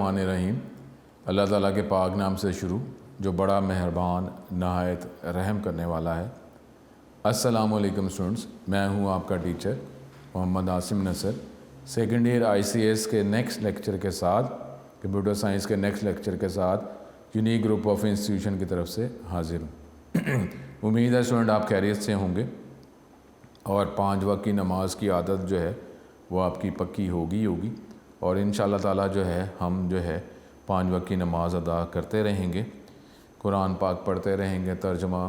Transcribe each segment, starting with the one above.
बिस्मिल्लाहिर्रहमानिर्रहीम। अल्लाह ताला के पाक नाम से शुरू जो बड़ा मेहरबान नहायत रहम करने वाला है। अस्सलामुअलैकुम स्टूडेंट्स, मैं हूं आपका टीचर मोहम्मद आसिम नसर। सेकेंड ईयर ICS के नेक्स्ट लेक्चर के साथ, कंप्यूटर साइंस के नेक्स्ट लेक्चर के साथ यूनिक ग्रुप ऑफ इंस्टीट्यूशन की तरफ से हाजिर हूँ। उम्मीद है स्टूडेंट आप खैरियत से होंगे और 5 वक्त की नमाज की आदत जो है वो आपकी पक्की होगी और इंशाअल्लाह ताला जो है हम जो है 5 वक्त की नमाज अदा करते रहेंगे, कुरान पाक पढ़ते रहेंगे, तर्जमा,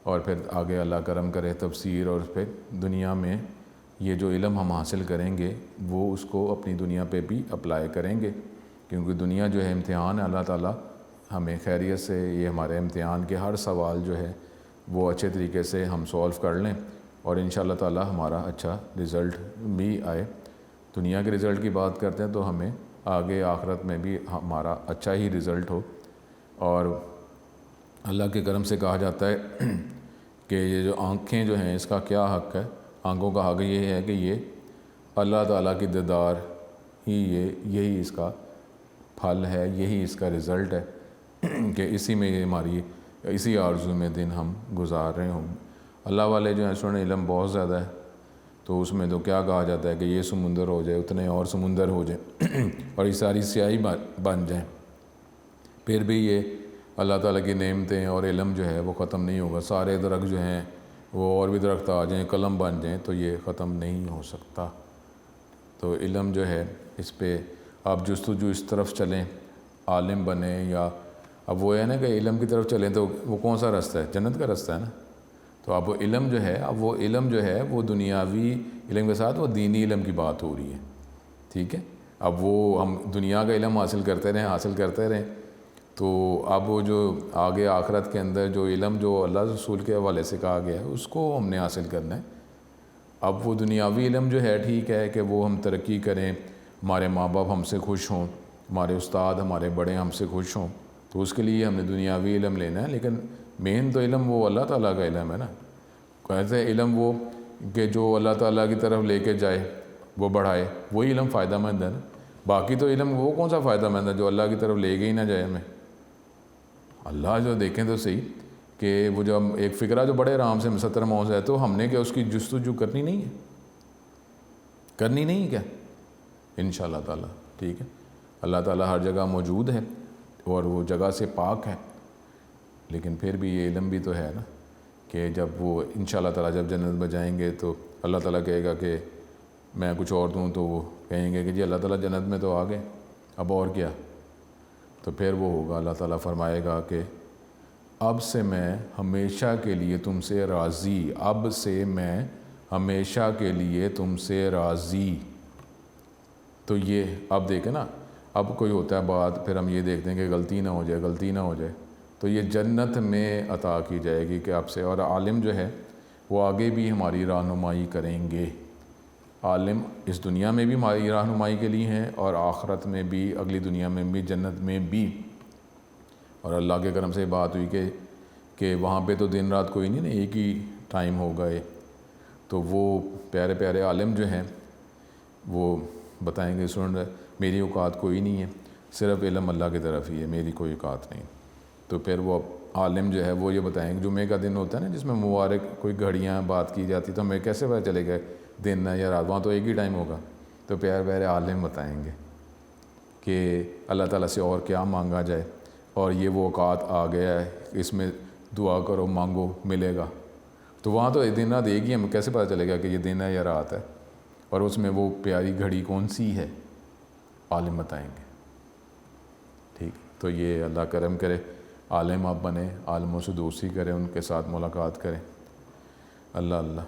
और फिर आगे अल्लाह करम करे तफसीर, और फिर दुनिया में ये जो इल्म हम हासिल करेंगे वो उसको अपनी दुनिया पे भी अप्लाई करेंगे, क्योंकि दुनिया जो है इम्तिहान है। अल्लाह ताला हमें खैरियत से ये हमारे इम्तिहान के हर सवाल जो है वो अच्छे तरीके से हम सॉल्व कर लें और इंशाअल्लाह ताला हमारा अच्छा रिज़ल्ट भी आए। दुनिया के रिज़ल्ट की बात करते हैं तो हमें आगे आखिरत में भी हमारा अच्छा ही रिज़ल्ट हो। और अल्लाह के करम से कहा जाता है कि ये जो आँखें जो हैं इसका क्या हक़ है। आँखों का हक़ ये है कि ये अल्लाह ताला की दीदार ही यही इसका फल है, यही इसका रिज़ल्ट है कि इसी में ये हमारी इसी आरज़ू में दिन हम गुजार रहे हों। अल्लाह वाले जो हैं सुने इल्म बहुत ज़्यादा है, तो उसमें तो क्या कहा जाता है कि ये समुंदर हो जाए, उतने और समुंदर हो जाए और ये सारी स्याही बन जाए, फिर भी ये अल्लाह ताला की नेमतें और इल्म जो है वो ख़त्म नहीं होगा। सारे दरख्त जो हैं वो और भी दरख्त आ जाएँ, कलम बन जाएँ, तो ये ख़त्म नहीं हो सकता। तो इल्म जो है इस पर आप जुस्तजू इस तरफ चलें, आलिम बने, या अब वो है ना कि इल्म की तरफ चलें तो वो कौन सा रास्ता है? जन्नत का रास्ता है ना। तो अब वो इल्म जो है, अब वो इल्म जो है वो दुनियावी इल्म के साथ वो दीनी इल्म की बात हो रही है, ठीक है। अब वो हम दुनिया का इल्म हासिल करते रहें, तो अब वो जो आगे आखिरत के अंदर जो इल्म जो अल्लाह रसूल के हवाले से कहा गया है उसको हमने हासिल करना है। अब वो दुनियावी इल्म जो है ठीक है कि वो हम तरक्की करें, हमारे माँ बाप हमसे खुश हों, हमारे उस्ताद हमारे बड़े हमसे खुश हों, तो उसके लिए हमने दुनियावी इल्म लेना है। लेकिन मेन तो इल्म वो अल्लाह ताला का इल्म है ना। कैसे इल्म वो कि जो अल्लाह ताला की तरफ लेके जाए, वो बढ़ाए, वही इल्म फ़ायदेमंद है ना। बाकी तो इल्म वो कौन सा फ़ायदेमंद है जो अल्लाह की तरफ लेके ही ना जाए हमें। अल्लाह जो देखें तो सही कि वो जब एक फ़िक्रा जो बड़े आराम से 70 मौज़ है, तो हमने क्या उसकी जुस्तजू करनी नहीं है क्या? इंशाअल्लाह ताला, ठीक है। अल्लाह ताला हर जगह मौजूद है और वो जगह से पाक है, लेकिन फिर भी ये इल्म भी तो है ना कि जब वो इंशाअल्लाह ताला जब जन्नत में जाएंगे तो अल्लाह ताला कहेगा कि मैं कुछ और दूँ, तो वो कहेंगे कि जी अल्लाह ताला जन्नत में तो आ गए, अब और क्या? तो फिर वो होगा, अल्लाह ताला फरमाएगा कि अब से मैं हमेशा के लिए तुमसे राज़ी, अब से मैं हमेशा के लिए तुमसे राज़ी। तो ये अब देखें ना, अब कोई होता है बात, फिर हम ये देखते हैं कि गलती ना हो जाए, तो ये जन्नत में अता की जाएगी कि आपसे। और आलिम जो है वो आगे भी हमारी रहनुमाई करेंगे। आलिम इस दुनिया में भी हमारी रहनुमाई के लिए हैं और आखिरत में भी, अगली दुनिया में भी, जन्नत में भी। और अल्लाह के करम से बात हुई कि वहाँ पे तो दिन रात कोई नहीं ना, एक ही टाइम होगा ये। तो वो प्यारे प्यारे आलिम जो हैं वो बताएंगे सुन मेरी औकात कोई नहीं है, सिर्फ़ इल्म अल्लाह की तरफ ही है, मेरी कोई औकात नहीं। तो फिर वो आलिम जो है वो ये बताएंगे, जुमे का दिन होता है ना जिसमें मुबारक कोई घड़ियाँ बात की जाती, तो हमें कैसे पता चलेगा दिन है या रात? वहाँ तो एक ही टाइम होगा। तो प्यारे प्यारे आलिम बताएंगे कि अल्लाह ताला से और क्या मांगा जाए, और ये वो औकात आ गया है, इसमें दुआ करो मांगो मिलेगा। तो वहाँ तो दिन रात एक ही, हमें कैसे पता चलेगा कि ये दिन है या रात है? और उसमें वो प्यारी घड़ी कौन सी है, आलिम बताएंगे, ठीक। तो ये अल्लाह करम करे आलिम आप बने, आलिमों से दोस्ती करें, उनके साथ मुलाकात करें। अल्लाह।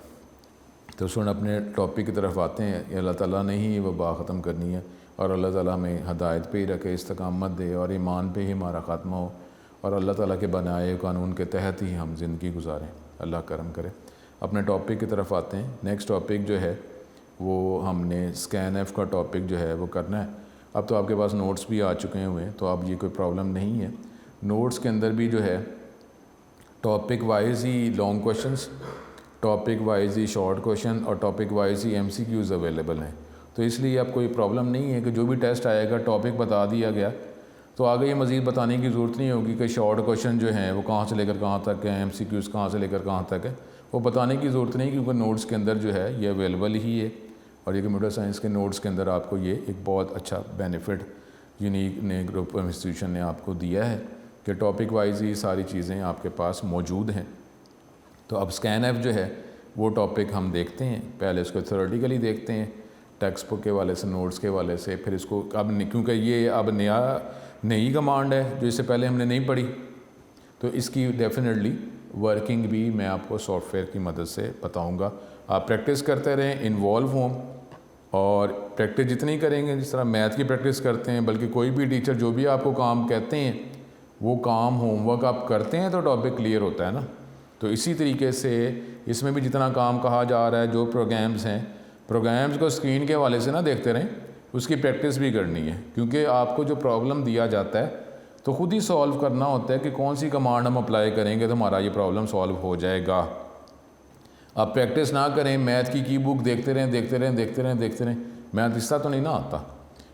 तो सुन अपने टॉपिक की तरफ आते हैं। अल्लाह ताला ने ही वबा ख़त्म करनी है और अल्लाह ताला हमें हदायत पे ही रखे, इस्तकामत दे और ईमान पे ही हमारा ख़ात्मा हो और अल्लाह ताला के बनाए कानून के तहत ही हम ज़िंदगी गुजारें। अल्लाह करम करे। अपने टॉपिक की तरफ आते हैं। नेक्स्ट टॉपिक जो है वो हमने स्कैन का टॉपिक जो है वो करना है। अब तो आपके पास नोट्स भी आ चुके हुए हैं, तो अब ये कोई प्रॉब्लम नहीं है। नोट्स के अंदर भी जो है टॉपिक वाइज ही लॉन्ग क्वेश्चंस, टॉपिक वाइज ही शॉर्ट क्वेश्चन और टॉपिक वाइज ही MCQs अवेलेबल हैं। तो इसलिए अब कोई प्रॉब्लम नहीं है कि जो भी टेस्ट आएगा टॉपिक बता दिया गया तो आगे ये मज़ीद बताने की ज़रूरत नहीं होगी कि शॉर्ट क्वेश्चन जो हैं वो कहाँ से लेकर कहाँ तक है, MCQs कहाँ से लेकर कहाँ तक है, वो बताने की ज़रूरत नहीं, क्योंकि नोट्स के अंदर जो है ये अवेलेबल ही है। और ये कंप्यूटर साइंस के नोट्स के अंदर आपको ये एक बहुत अच्छा बेनिफिट यूनिक ने ग्रुप ऑफ इंस्टीट्यूशन ने आपको दिया है कि टॉपिक वाइज ही सारी चीज़ें आपके पास मौजूद हैं। तो अब ScanF जो है वो टॉपिक हम देखते हैं, पहले इसको थ्योरेटिकली देखते हैं टेक्स्ट बुक के वाले से, नोट्स के वाले से, फिर इसको अब क्योंकि ये अब नई कमांड है जो इससे पहले हमने नहीं पढ़ी, तो इसकी डेफिनेटली वर्किंग भी मैं आपको सॉफ्टवेयर की मदद से बताऊंगा। आप प्रैक्टिस करते रहें, इन्वॉल्व हों, और प्रैक्टिस जितनी करेंगे, जिस तरह मैथ की प्रैक्टिस करते हैं, बल्कि कोई भी टीचर जो भी आपको काम कहते हैं वो काम होमवर्क आप करते हैं तो टॉपिक क्लियर होता है ना। तो इसी तरीके से इसमें भी जितना काम कहा जा रहा है, जो प्रोग्राम्स हैं, प्रोग्राम्स को स्क्रीन के हवाले से ना देखते रहें, उसकी प्रैक्टिस भी करनी है, क्योंकि आपको जो प्रॉब्लम दिया जाता है तो ख़ुद ही सॉल्व करना होता है कि कौन सी कमांड हम अप्लाई करेंगे तो हमारा ये प्रॉब्लम सॉल्व हो जाएगा। आप प्रैक्टिस ना करें, मैथ की बुक देखते रहें, मैथ इसका तो नहीं ना आता।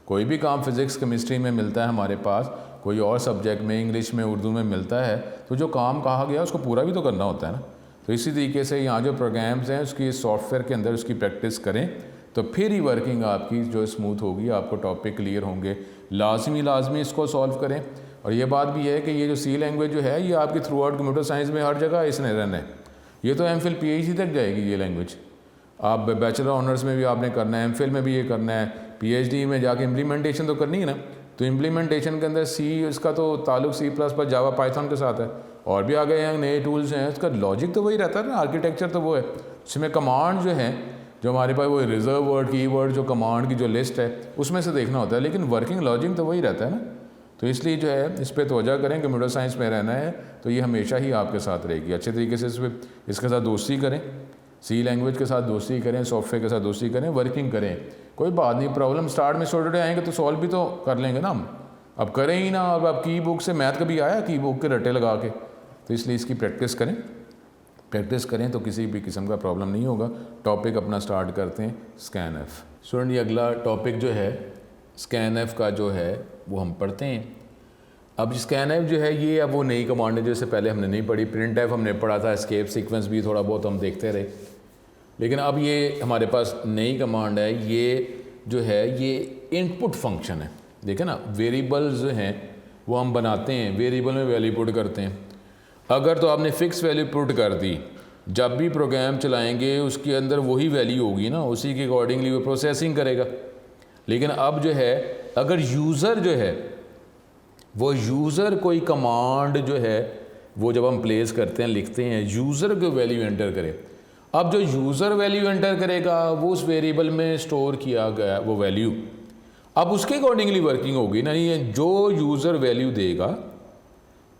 कोई भी काम फिज़िक्स केमिस्ट्री में मिलता है हमारे पास, कोई और सब्जेक्ट में, इंग्लिश में, उर्दू में मिलता है, तो जो काम कहा गया उसको पूरा भी तो करना होता है ना। तो इसी तरीके से यहाँ जो प्रोग्राम्स हैं उसकी सॉफ्टवेयर के अंदर उसकी प्रैक्टिस करें तो फिर ही वर्किंग आपकी जो स्मूथ होगी, आपको टॉपिक क्लियर होंगे। लाजमी इसको सॉल्व करें। और ये बात भी है कि ये जो सी लैंग्वेज जो है ये आपकी थ्रू आउट कंप्यूटर साइंस में हर जगह इसने रहना है। ये तो MPhil PhD तक जाएगी ये लैंग्वेज। आप बैचलर ऑनर्स में भी आपने करना है, MPhil में भी ये करना है, PhD में जाके इम्प्लीमेंटेशन तो करनी है ना। तो इम्प्लीमेंटेशन के अंदर इसका तो ताल्लुक C++, जावा, पाइथन के साथ है, और भी आगे हैं नए टूल्स हैं, उसका लॉजिक तो वही रहता है ना, आर्किटेक्चर तो वो है। इसमें कमांड जो है, जो हमारे पास वो रिजर्व वर्ड, कीवर्ड, जो कमांड की जो लिस्ट है उसमें से देखना होता है, लेकिन वर्किंग लॉजिक तो वही रहता है ना। तो इसलिए जो है इस पर तवज्जो करें, कंप्यूटर साइंस में रहना है तो ये हमेशा ही आपके साथ रहेगी। अच्छे तरीके से इसके साथ दोस्ती करें, सी लैंग्वेज के साथ दोस्ती करें, सॉफ्टवेयर के साथ दोस्ती करें, वर्किंग करें। कोई बात नहीं, प्रॉब्लम स्टार्ट में छोटे आएंगे तो सॉल्व भी तो कर लेंगे ना हम। अब करें ही ना, अब आप की बुक से मैथ कभी आया, की बुक के रट्टे लगा के? तो इसलिए इसकी प्रैक्टिस करें तो किसी भी किस्म का प्रॉब्लम नहीं होगा। टॉपिक अपना स्टार्ट करते हैं ScanF। स्टूडेंट ये अगला टॉपिक जो है ScanF का जो है वो हम पढ़ते हैं। अब ScanF जो है ये अब वो नई कमांड है जो इससे पहले हमने नहीं पढ़ी। printf हमने पढ़ा था, एस्केप सीक्वेंस भी थोड़ा बहुत हम देखते रहे, लेकिन अब ये हमारे पास नई कमांड है। ये जो है ये इनपुट फंक्शन है। देखें ना, वेरिएबल्स जो हैं वो हम बनाते हैं, वेरिएबल में वैल्यू पुट करते हैं। अगर तो आपने फ़िक्स वैल्यू पुट कर दी, जब भी प्रोग्राम चलाएंगे उसके अंदर वही वैल्यू होगी ना, उसी के अकॉर्डिंगली वो प्रोसेसिंग करेगा। लेकिन अब जो है अगर यूज़र जो है वो यूज़र कोई कमांड जो है वो जब हम प्लेस करते हैं, लिखते हैं, यूज़र को वैल्यू एंटर करे। अब जो यूज़र वैल्यू एंटर करेगा वो उस वेरिएबल में स्टोर किया गया वो वैल्यू अब उसके अकॉर्डिंगली वर्किंग होगी ना। ये जो यूज़र वैल्यू देगा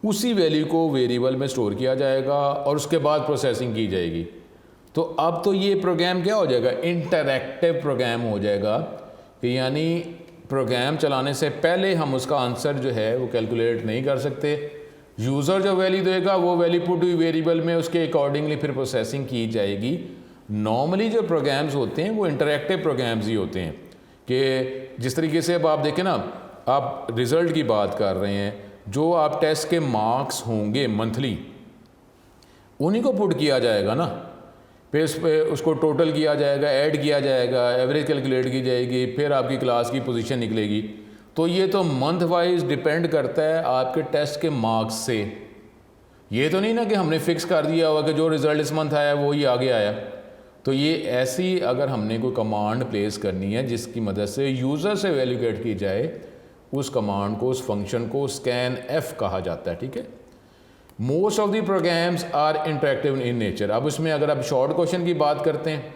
उसी वैल्यू को वेरिएबल में स्टोर किया जाएगा और उसके बाद प्रोसेसिंग की जाएगी। तो अब तो ये प्रोग्राम क्या हो जाएगा, इंटरैक्टिव प्रोग्राम हो जाएगा, कि यानी प्रोग्राम चलाने से पहले हम उसका आंसर जो है वो कैलकुलेट नहीं कर सकते। यूज़र जो वैल्यू देगा वो वैल्यू पुट हुई वेरिएबल में, उसके अकॉर्डिंगली फिर प्रोसेसिंग की जाएगी। नॉर्मली जो प्रोग्राम्स होते हैं वो इंटरैक्टिव प्रोग्राम्स ही होते हैं, कि जिस तरीके से अब आप देखें ना, आप रिज़ल्ट की बात कर रहे हैं, जो आप टेस्ट के मार्क्स होंगे मंथली उन्हीं को पुट किया जाएगा ना, फिर उस पर उसको टोटल किया जाएगा, ऐड किया जाएगा, एवरेज कैलकुलेट की जाएगी, फिर आपकी क्लास की पोजीशन निकलेगी। तो ये तो मंथ वाइज डिपेंड करता है आपके टेस्ट के मार्क्स से। ये तो नहीं ना कि हमने फिक्स कर दिया हुआ कि जो रिज़ल्ट इस मंथ आया वो ही आगे आया। तो ये ऐसी अगर हमने कोई कमांड प्लेस करनी है जिसकी मदद से यूज़र से वैल्यू गेट की जाए, उस कमांड को, उस फंक्शन को ScanF कहा जाता है। ठीक है, most of the programs are interactive in nature. अब उसमें अगर आप शॉर्ट क्वेश्चन की बात करते हैं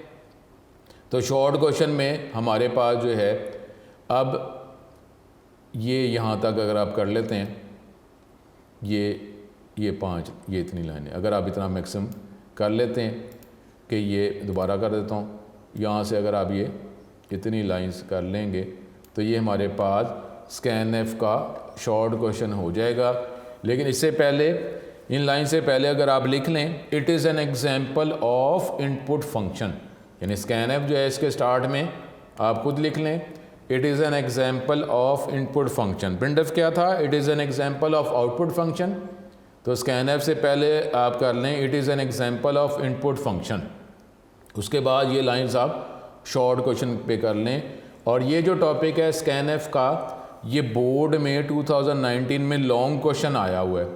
तो शॉर्ट क्वेश्चन में हमारे पास जो है, अब ये यहाँ तक अगर आप कर लेते हैं, ये 5, ये इतनी लाइनें अगर आप इतना मैक्सिमम कर लेते हैं, कि ये दोबारा कर देता हूँ, यहाँ से अगर आप ये इतनी लाइंस कर लेंगे तो ये हमारे पास ScanF का शॉर्ट क्वेश्चन हो जाएगा। लेकिन इससे पहले, इन लाइन से पहले अगर आप लिख लें, it is an example of input function, यानी ScanF जो है इसके स्टार्ट में आप खुद लिख लें। It is an example of input function. Printf क्या था? It is an example of output function. तो स्कैनएफ से पहले आप कर लें it is an example of input function. उसके बाद ये लाइंस आप शॉर्ट क्वेश्चन पे कर लें। और ये जो टॉपिक है स्कैनएफ का, ये बोर्ड में 2019 में लॉन्ग क्वेश्चन आया हुआ है।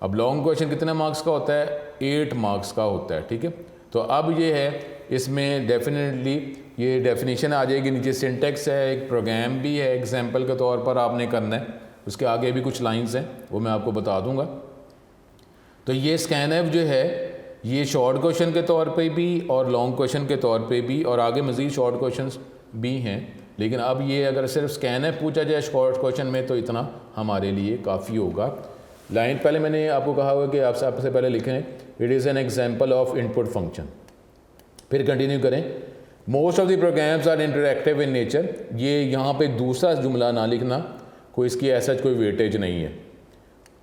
अब लॉन्ग क्वेश्चन कितने मार्क्स का होता है? 8 मार्क्स का होता है, ठीक है। तो अब ये है, इसमें डेफिनेटली ये डेफिनेशन आ जाएगी, नीचे सिंटेक्स है, एक प्रोग्राम भी है एग्जाम्पल के तौर पर आपने करना है। उसके आगे भी कुछ लाइंस हैं, वो मैं आपको बता दूंगा। तो ये स्कैनएफ जो है ये शॉर्ट क्वेश्चन के तौर पे भी और लॉन्ग क्वेश्चन के तौर पे भी, और आगे मज़ीद शॉर्ट क्वेश्चंस भी हैं। लेकिन अब ये अगर सिर्फ स्कैनएफ पूछा जाए शॉर्ट क्वेश्चन में तो इतना हमारे लिए काफ़ी होगा। लाइन पहले मैंने आपको कहा हुआ कि आप सबसे पहले लिखें it is an example of input function. फिर कंटिन्यू करें, most of the programs are interactive in nature. ये यहाँ पे दूसरा जुमला ना लिखना, कोई इसकी ऐसा कोई वेटेज नहीं है।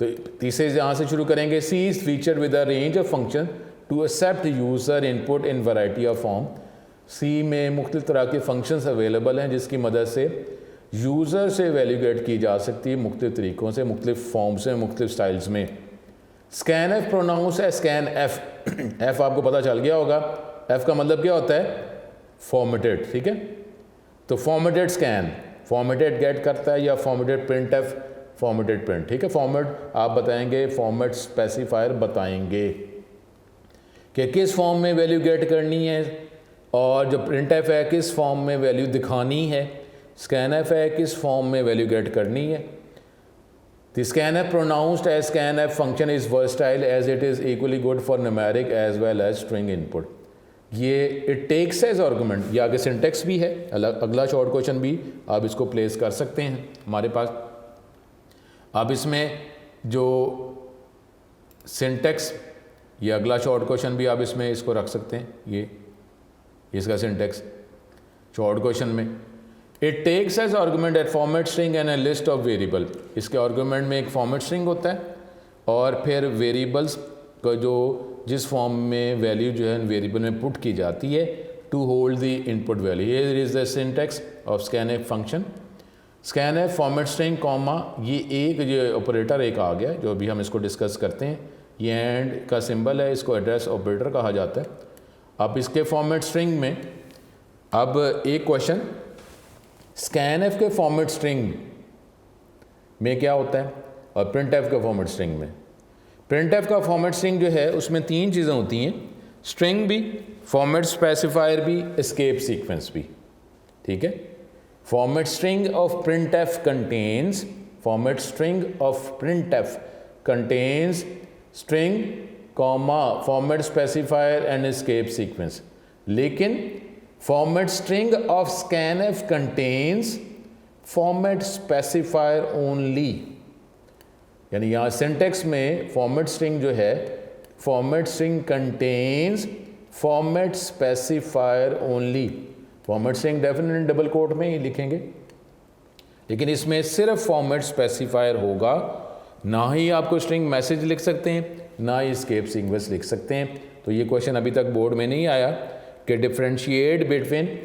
तो तीसरे यहाँ से शुरू करेंगे, C is feature with a range of function to accept user input in variety of form. C में मुख्तलिफ तरह के फंक्शंस अवेलेबल हैं जिसकी मदद से यूज़र से वैल्यू गेट की जा सकती है मुख्तलिफ तरीक़ों से, मुख्तलिफ फॉर्म से, मुख्तलिफ स्टाइल्स में। स्कैन एफ प्रोनाउंस है स्कैन एफ। एफ आपको पता चल गया होगा, एफ का मतलब क्या होता है? फॉर्मेटेड, ठीक है। तो फॉर्मेटेड स्कैन, फॉर्मेटेड गेट करता है, या formatted print F, formatted print, ठीक है। फॉर्मेट आप बताएंगे, फॉर्मेट स्पेसिफायर बताएंगे कि किस फॉर्म में वैल्यू गेट करनी है, और जो प्रिंट एफ है किस फॉर्म में वैल्यू दिखानी है, स्कैन एफ है किस फॉर्म में वैल्यू गेट करनी है। The scanf pronounced as scanf function is versatile as it is equally good for numeric as well as string input. ये इट टेक्स एज आर्गुमेंट, ये आगे syntax भी है, अगला शॉर्ट क्वेश्चन भी आप इसको प्लेस कर सकते हैं हमारे पास। अब इसमें जो सिंटेक्स, ये अगला शॉर्ट क्वेश्चन भी आप इसमें इसको रख सकते हैं, ये इसका सिंटेक्स शॉर्ट क्वेश्चन में। It takes as argument at format string and a list of variable. इसके आर्गुमेंट में एक फॉर्मेट स्ट्रिंग होता है और फिर वेरिएबल्स का जो जिस फॉर्म में वैल्यू जो है वेरिएबल में पुट की जाती है to hold the input value. Here is the syntax of scanf function. Scanf format string comma, ये एक जो ऑपरेटर एक आ गया जो अभी हम इसको डिस्कस करते हैं, ये एंड का सिंबल है, इसको एड्रेस ऑपरेटर कहा जाता है। अब इसके फॉर्मेट स्ट्रिंग में अब एक क्वेश्चन, स्कैनएफ के फॉर्मेट स्ट्रिंग में क्या होता है और प्रिंटएफ के फॉर्मेट स्ट्रिंग में। प्रिंटएफ का फॉर्मेट स्ट्रिंग जो है उसमें 3 चीज़ें होती हैं, स्ट्रिंग भी, फॉर्मेट स्पेसिफायर भी, एस्केप सीक्वेंस भी, ठीक है। Format string of printf contains, format string of printf contains string comma format specifier and escape sequence. लेकिन format string of scanf contains format specifier only. यानी यहाँ सिंटेक्स में format string जो है, format string contains format specifier only. Format string definitely double quote में ही लिखेंगे, लेकिन इसमें सिर्फ फॉर्मेट स्पेसिफायर होगा। ना ही आपको स्ट्रिंग मैसेज लिख सकते हैं, ना ही एस्केप सीक्वेंस लिख सकते हैं। तो ये क्वेश्चन अभी तक बोर्ड में नहीं आया कि differentiate between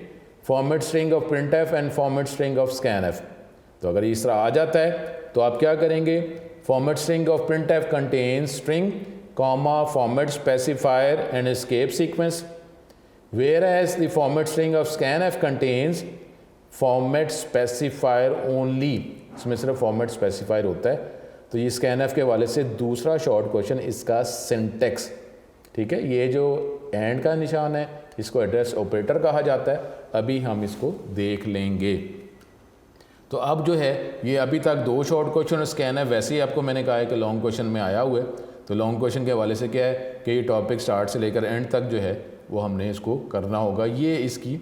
format string of printf and format string of scanf. तो अगर इस तरह आ जाता है तो आप क्या करेंगे, format string of printf contains string comma format specifier and escape sequence, whereas the format string of scanf contains format specifier only। इसमें सिर्फ फॉर्मेट स्पेसिफायर होता है। तो ये स्कैनएफ के हवाले से दूसरा शॉर्ट क्वेश्चन, इसका सिंटेक्स, ठीक है। ये जो एंड का निशान है इसको एड्रेस ऑपरेटर कहा जाता है, अभी हम इसको देख लेंगे। तो अब जो है ये अभी तक 2 शॉर्ट क्वेश्चन स्कैनएफ, वैसे ही आपको मैंने कहा है कि लॉन्ग क्वेश्चन में आया हुआ है। तो लॉन्ग क्वेश्चन के हवाले से क्या है कि ये टॉपिक स्टार्ट से लेकर एंड तक जो है वो हमने इसको करना होगा। ये इसकी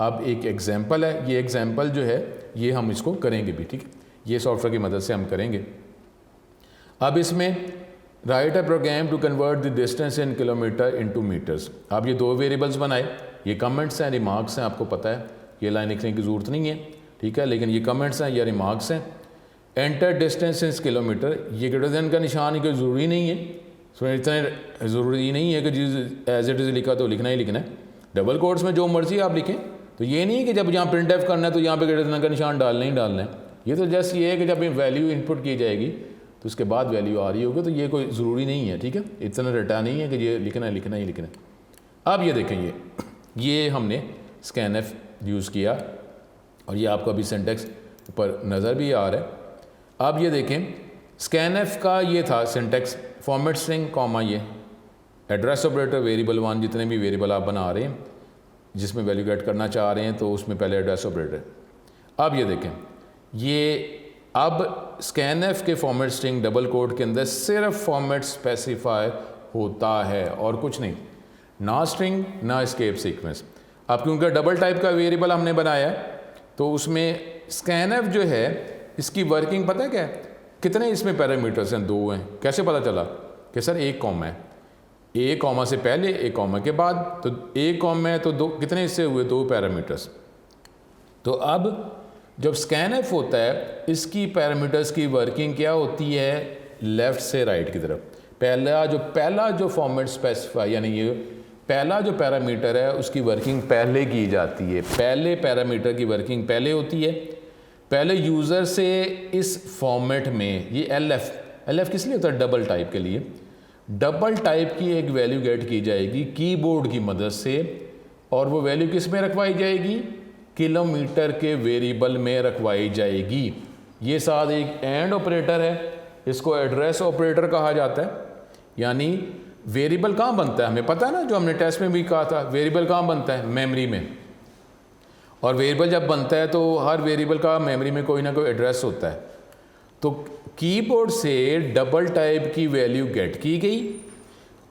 अब एक एग्जाम्पल है, ये एग्जाम्पल जो है ये हम इसको करेंगे भी, ठीक है। ये सॉफ्टवेयर की मदद से हम करेंगे। अब इसमें write a program to convert the distance in kilometer into meters. आप ये 2 वेरिएबल्स बनाए, ये कमेंट्स हैं, रिमार्क्स हैं, आपको पता है ये लाइन लिखने की ज़रूरत नहीं है, ठीक है, लेकिन ये कमेंट्स हैं या रिमार्क्स हैं। एंटर डिस्टेंस इन किलोमीटर, ये ग्रेटर देन का निशान कोई ज़रूरी नहीं है, सो इतना ज़रूरी नहीं है कि जिस एज इट इज़ लिखा तो लिखना ही लिखना है। डबल कोट्स में जो मर्जी आप लिखें, तो ये नहीं कि जब यहाँ प्रिंट एफ करना है तो यहाँ पे ग्रेटर देन का निशान डालना ही डालना है। ये तो जस्ट ये है कि जब ये वैल्यू इनपुट की जाएगी तो उसके बाद वैल्यू आ रही होगी, तो ये कोई ज़रूरी नहीं है, ठीक है, इतना रटा नहीं है कि ये लिखना है लिखना ही लिखना है। अब ये देखें, ये हमने स्कैन एफ यूज़ किया और ये आपको अभी सिंटेक्स ऊपर नज़र भी आ रहा है। अब ये देखें, स्कैन एफ का ये था सिंटेक्स, फॉर्मेट स्ट्रिंग कॉमा ये एड्रेस ऑपरेटर वेरिएबल 1, जितने भी वेरिएबल आप बना रहे हैं जिसमें वैल्यू गेट करना चाह रहे हैं तो उसमें पहले एड्रेस ऑपरेटर। अब ये देखें, ये अब स्कैन एफ के फॉर्मेट स्ट्रिंग डबल कोड के अंदर सिर्फ फॉर्मेट स्पेसिफाई होता है और कुछ नहीं, ना स्ट्रिंग ना एस्केप सीक्वेंस। अब क्योंकि डबल टाइप का वेरिएबल हमने बनाया तो उसमें स्कैन एफ जो है इसकी वर्किंग पता है क्या है, कितने इसमें पैरामीटर्स हैं, 2 हैं। कैसे पता चला कि सर एक कॉमा है, ए कॉमा से पहले एक कॉमा के बाद, तो एक कॉमा है तो 2 कितने इससे हुए, 2 पैरामीटर्स। तो अब जब स्कैन एफ होता है इसकी पैरामीटर्स की वर्किंग क्या होती है, लेफ़्ट से राइट की तरफ। पहला जो फॉर्मेट स्पेसिफाई यानी ये पहला जो पैरामीटर है उसकी वर्किंग पहले की जाती है, पहले पैरामीटर की वर्किंग पहले होती है। पहले यूज़र से इस फॉर्मेट में ये एल एफ किस लिए होता है, डबल टाइप के लिए। डबल टाइप की एक वैल्यू गेट की जाएगी कीबोर्ड की मदद से, और वो वैल्यू किस में रखवाई जाएगी, किलोमीटर के वेरिएबल में रखवाई जाएगी। ये साथ एक एंड ऑपरेटर है, इसको एड्रेस ऑपरेटर कहा जाता है। यानी वेरिएबल कहाँ बनता है हमें पता है ना, जो हमने टेस्ट में भी कहा था, वेरिएबल कहाँ बनता है, मेमोरी में। और वेरिएबल जब बनता है तो हर वेरिएबल का मेमोरी में कोई ना कोई एड्रेस होता है। तो कीबोर्ड से डबल टाइप की वैल्यू गेट की गई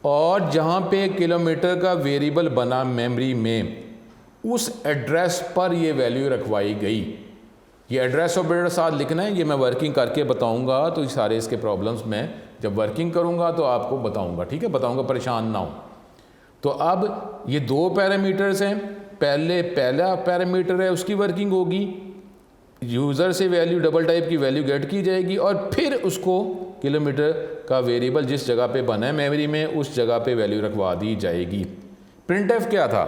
और जहाँ पे किलोमीटर का वेरिएबल बना मेमोरी में, उस एड्रेस पर ये वैल्यू रखवाई गई। ये एड्रेस ऑपरेटर साथ लिखना है, ये मैं वर्किंग करके बताऊंगा, तो सारे इसके प्रॉब्लम्स मैं जब वर्किंग करूंगा तो आपको बताऊंगा, ठीक है, बताऊंगा, परेशान ना हो। तो अब ये 2 पैरामीटर्स हैं, पहला पैरामीटर है उसकी वर्किंग होगी, यूज़र से वैल्यू डबल टाइप की वैल्यू गेट की जाएगी और फिर उसको किलोमीटर का वेरिएबल जिस जगह पे बना है मेमोरी में उस जगह पे वैल्यू रखवा दी जाएगी। प्रिंट एफ क्या था,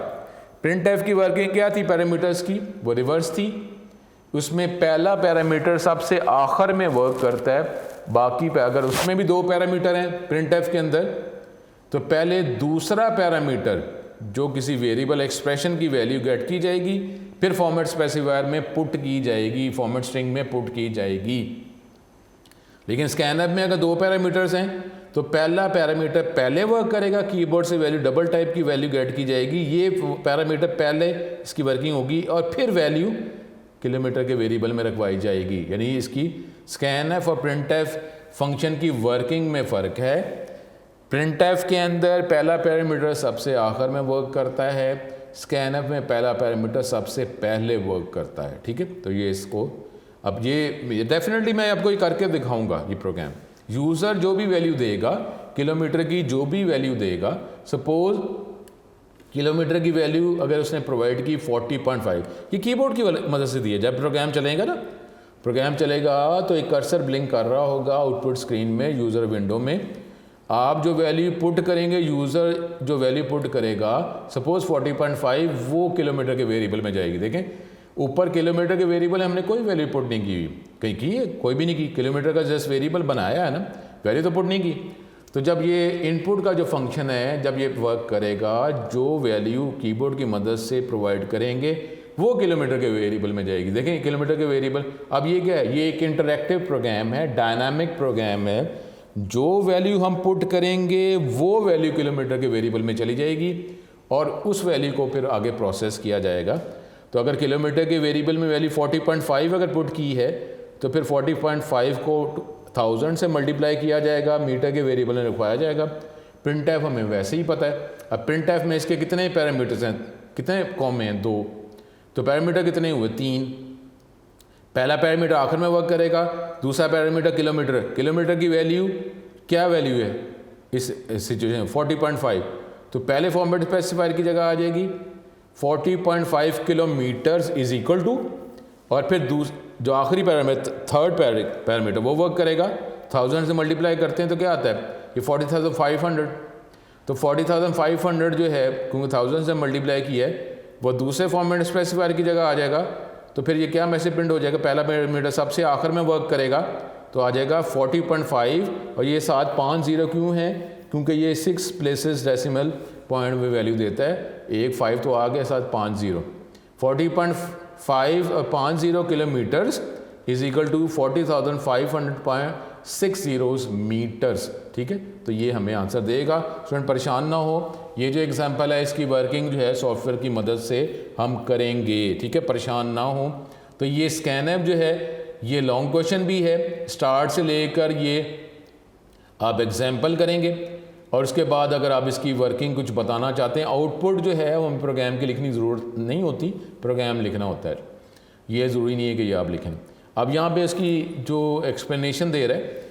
प्रिंट एफ की वर्किंग क्या थी पैरामीटर्स की, वो रिवर्स थी। उसमें पहला पैरामीटर सबसे आखिर में वर्क करता है, बाकी पे अगर उसमें भी 2 पैरामीटर हैं प्रिंट एफ के अंदर तो पहले दूसरा पैरामीटर जो किसी वेरिएबल एक्सप्रेशन की वैल्यू गेट की जाएगी, फिर फॉर्मेट स्पेसिफायर में पुट की जाएगी, फॉर्मेट स्ट्रिंग में पुट की जाएगी। लेकिन स्कैनर में अगर 2 पैरामीटर्स हैं तो पहला पैरामीटर पहले वर्क करेगा, कीबोर्ड से वैल्यू डबल टाइप की वैल्यू गेट की जाएगी, ये पैरामीटर पहले इसकी वर्किंग होगी और फिर वैल्यू किलोमीटर के वेरिएबल में रखवाई जाएगी। यानी इसकी स्कैन एफ और प्रिंट एफ फंक्शन की वर्किंग में फ़र्क है। प्रिंट एफ के अंदर पहला पैरामीटर सबसे आखिर में वर्क करता है, स्कैन एफ में पहला पैरामीटर सबसे पहले वर्क करता है, ठीक है। तो ये इसको अब ये डेफिनेटली मैं आपको ये करके दिखाऊंगा। ये प्रोग्राम यूज़र जो भी वैल्यू देगा, किलोमीटर की जो भी वैल्यू देगा, सपोज किलोमीटर की वैल्यू अगर उसने प्रोवाइड की 40.5, ये कीबोर्ड की मदद से दी है। जब प्रोग्राम चलेगा ना, प्रोग्राम चलेगा तो एक कर्सर ब्लिंक कर रहा होगा आउटपुट स्क्रीन में, यूज़र विंडो में। आप जो वैल्यू पुट करेंगे, यूज़र जो वैल्यू पुट करेगा सपोज 40.5, वो किलोमीटर के वेरिएबल में जाएगी। देखें ऊपर किलोमीटर के वेरिएबल हमने कोई वैल्यू पुट नहीं की, कहीं की है, कोई भी नहीं की। किलोमीटर का जस्ट वेरिएबल बनाया है ना, वैल्यू तो पुट नहीं की। तो जब ये इनपुट का जो फंक्शन है, जब ये वर्क करेगा, जो वैल्यू कीबोर्ड की मदद से प्रोवाइड करेंगे वो किलोमीटर के वेरिएबल में जाएगी। देखें किलोमीटर के वेरिएबल। अब ये क्या है, ये एक इंटरैक्टिव प्रोग्राम है, डायनामिक प्रोग्राम है। जो वैल्यू हम पुट करेंगे वो वैल्यू किलोमीटर के वेरिएबल में चली जाएगी और उस वैल्यू को फिर आगे प्रोसेस किया जाएगा। तो अगर किलोमीटर के वेरिएबल में वैल्यू 40.5 अगर पुट की है तो फिर 40.5 को 1000 से मल्टीप्लाई किया जाएगा, मीटर के वेरिएबल में रखवाया जाएगा। प्रिंट एफ हमें वैसे ही पता है। अब प्रिंट एफ में इसके कितने पैरामीटर्स हैं, कितने कॉमे हैं, 2। तो पैरामीटर कितने हुए, 3। पहला पैरामीटर आखिर में वर्क करेगा, दूसरा पैरामीटर किलोमीटर। किलोमीटर की वैल्यू क्या वैल्यू है इस सिचुएशन 40.5, तो पहले फॉर्मेट स्पेसिफायर की जगह आ जाएगी 40.5 किलोमीटर्स इज इक्वल टू, और फिर जो आखिरी पैरामीटर थर्ड पैरामीटर वो वर्क करेगा, 1000 से मल्टीप्लाई करते हैं तो क्या आता है, ये 40,500। तो 40,500 जो है, क्योंकि 1000 से मल्टीप्लाई किया है, वो दूसरे फॉर्मेट स्पेसिफायर की जगह आ जाएगा। तो फिर ये क्या मैसेज प्रिंट हो जाएगा, पहला पैरामीटर सबसे आखिर में वर्क करेगा तो आ जाएगा 40.5 और ये साथ 5 0 क्यों है, क्योंकि ये 6 प्लेसेस डेसिमल पॉइंट में वैल्यू देता है। एक 5 तो आ गया, साथ 5 0, 40.5 और 5 0 kilometers is equal to 40,500.60 meters. ठीक है, तो ये हमें आंसर देगा। स्टूडेंट परेशान ना हो, ये जो एग्जांपल है इसकी वर्किंग जो है सॉफ्टवेयर की मदद से हम करेंगे। ठीक है, परेशान ना हो। तो ये स्कैनएप जो है ये लॉन्ग क्वेश्चन भी है, स्टार्ट से लेकर ये आप एग्जाम्पल करेंगे और उसके बाद अगर आप इसकी वर्किंग कुछ बताना चाहते हैं, आउटपुट जो है वो हम प्रोग्राम की लिखनी ज़रूरत नहीं होती, प्रोग्राम लिखना होता है। ये ज़रूरी नहीं है कि ये आप लिखें। अब यहाँ पे इसकी जो एक्सप्लेनेशन दे रहा है,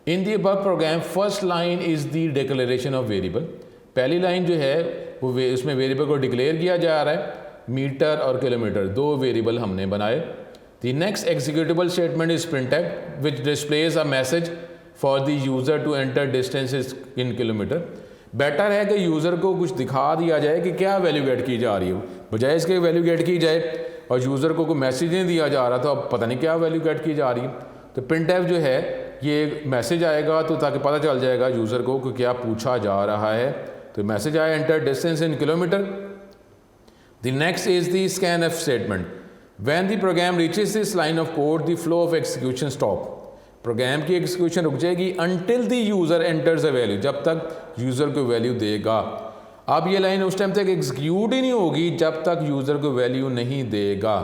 in the above program first line is the declaration of variable. पहली लाइन जो है वो उसमें वेरिएबल को डिक्लेयर किया जा रहा है, मीटर और किलोमीटर 2 वेरिएबल हमने बनाए। The next executable statement is printf which displays a message for the user to enter distances in kilometer. Better है कि यूज़र को कुछ दिखा दिया जाए कि क्या वैल्यू गेट की जा रही है, बजाय इसके वैल्यू गेट की जाए और यूज़र को कोई मैसेज नहीं दिया जा रहा तो अब पता नहीं क्या वैल्यू गेट की जा रही है। तो प्रिंटफ जो है ये मैसेज आएगा तो ताकि पता चल जाएगा यूज़र को कि क्या पूछा जा रहा है। तो मैसेज आया enter distance in kilometer. The next is the scanf statement. When the program reaches this line of code the flow of execution stop. Program की एग्जीक्यूशन रुक जाएगी until the user enters a value, जब तक user को value देगा। अब ये line उस टाइम तक एग्जीक्यूट ही नहीं होगी जब तक यूज़र को वैल्यू नहीं देगा।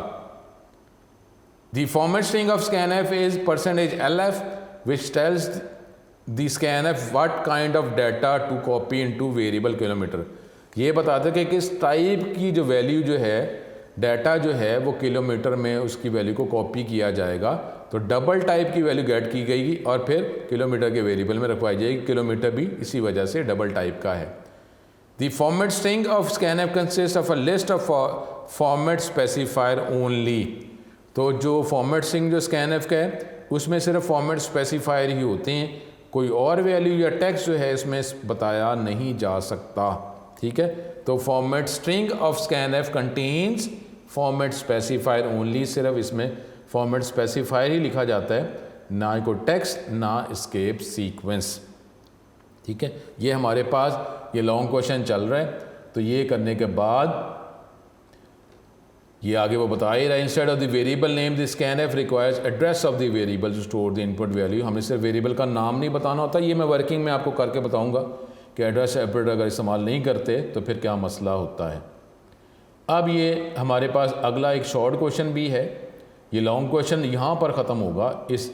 The format string of scanf is %LF which tells the scanf what kind of data to copy into variable kilometer। ये बताते कि किस टाइप की जो वैल्यू जो है डाटा जो है वो किलोमीटर में उसकी वैल्यू को कॉपी किया जाएगा। तो डबल टाइप की वैल्यू गेट की गई और फिर किलोमीटर के वेरिएबल में रखवाई जाएगी। किलोमीटर भी इसी वजह से डबल टाइप का है। The format string of scanf consist of a list of format specifier only. तो जो फॉर्मेट स्ट्रिंग जो स्कैनएफ का है उसमें सिर्फ फॉर्मेट स्पेसिफायर ही होते हैं, कोई और वैल्यू या टेक्स्ट जो है इसमें बताया नहीं जा सकता। ठीक है, तो format string of scanf contains format specifier only. सिर्फ इसमें फॉर्मेट स्पेसिफायर ही लिखा जाता है, ना कोई टेक्स्ट ना एस्केप सीक्वेंस। ठीक है, ये हमारे पास ये लॉन्ग क्वेश्चन चल रहा है। तो ये करने के बाद ये आगे वो बता ही रहा है, instead of the variable name the scanf requires address of the variable to store the input value. हमें सिर्फ वेरिएबल का नाम नहीं बताना होता, ये मैं वर्किंग में आपको करके बताऊंगा कि एड्रेस ऑपरेटर अगर इस्तेमाल नहीं करते तो फिर क्या मसला होता है। अब ये हमारे पास अगला एक शॉर्ट क्वेश्चन भी है। ये लॉन्ग क्वेश्चन यहाँ पर ख़त्म होगा, इस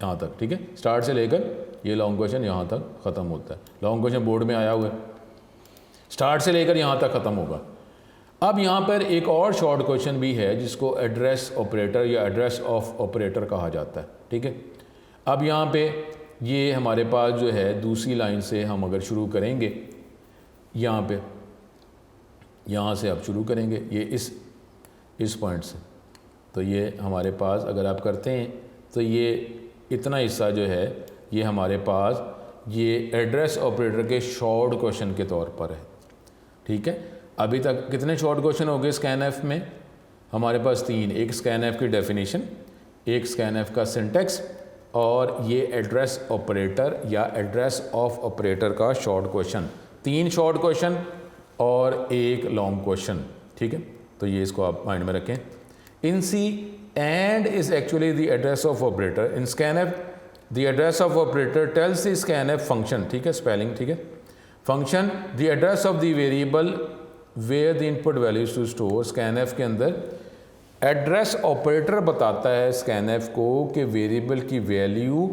यहाँ तक। ठीक है, स्टार्ट से लेकर ये लॉन्ग क्वेश्चन यहाँ तक ख़त्म होता है। लॉन्ग क्वेश्चन बोर्ड में आया हुआ है, स्टार्ट से लेकर यहाँ तक ख़त्म होगा। अब यहाँ पर एक और शॉर्ट क्वेश्चन भी है जिसको एड्रेस ऑपरेटर या एड्रेस ऑफ ऑपरेटर कहा जाता है। ठीक है, अब यहाँ पे ये हमारे पास जो है दूसरी लाइन से हम अगर शुरू करेंगे, यहाँ पे यहाँ से आप शुरू करेंगे ये इस पॉइंट से, तो ये हमारे पास अगर आप करते हैं तो ये इतना हिस्सा जो है ये हमारे पास ये एड्रेस ऑपरेटर के शॉर्ट क्वेश्चन के तौर पर है। ठीक है, अभी तक कितने शॉर्ट क्वेश्चन हो गए स्कैनएफ में? हमारे पास 3, एक स्कैनएफ की डेफिनेशन, एक स्कैनएफ का सिंटेक्स और ये एड्रेस ऑपरेटर या एड्रेस ऑफ ऑपरेटर का शॉर्ट क्वेश्चन। 3 शॉर्ट क्वेश्चन और एक लॉन्ग क्वेश्चन। ठीक है, तो ये इसको आप माइंड में रखें। In C and is actually the address of operator. In scanf the address of operator tells the scanf function. ठीक है, स्पेलिंग ठीक है, function the address of the variable where the input values to store. Scanf के अंदर address operator बताता है scanf को कि वेरिएबल की वैल्यू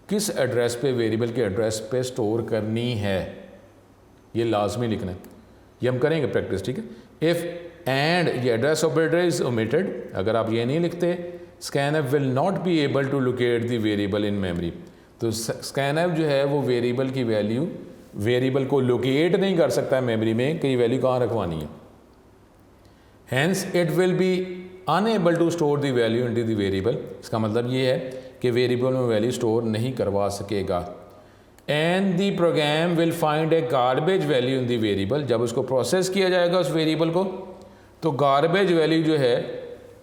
किस एड्रेस पे, वेरिएबल के एड्रेस पे स्टोर करनी है। ये लाजमी लिखना है, ये हम करेंगे प्रैक्टिस। ठीक है, इफ़ एंड ये एड्रेस ऑपरेटर इज ओमिटेड, अगर आप ये नहीं लिखते scanf will not be able to locate the variable in memory. तो स्कैनएफ जो है वो वेरिएबल की वैल्यू, वेरिएबल को लोकेट नहीं कर सकता है मेमोरी में कि ये वैल्यू कहाँ रखवानी है। Hence it will be unable to store the value into the variable. इसका मतलब ये है कि वेरिएबल में वैल्यू स्टोर नहीं करवा सकेगा। And the program will find a garbage value in the variable. जब उसको प्रोसेस किया जाएगा उस वेरिएबल को तो गार्बेज वैल्यू जो है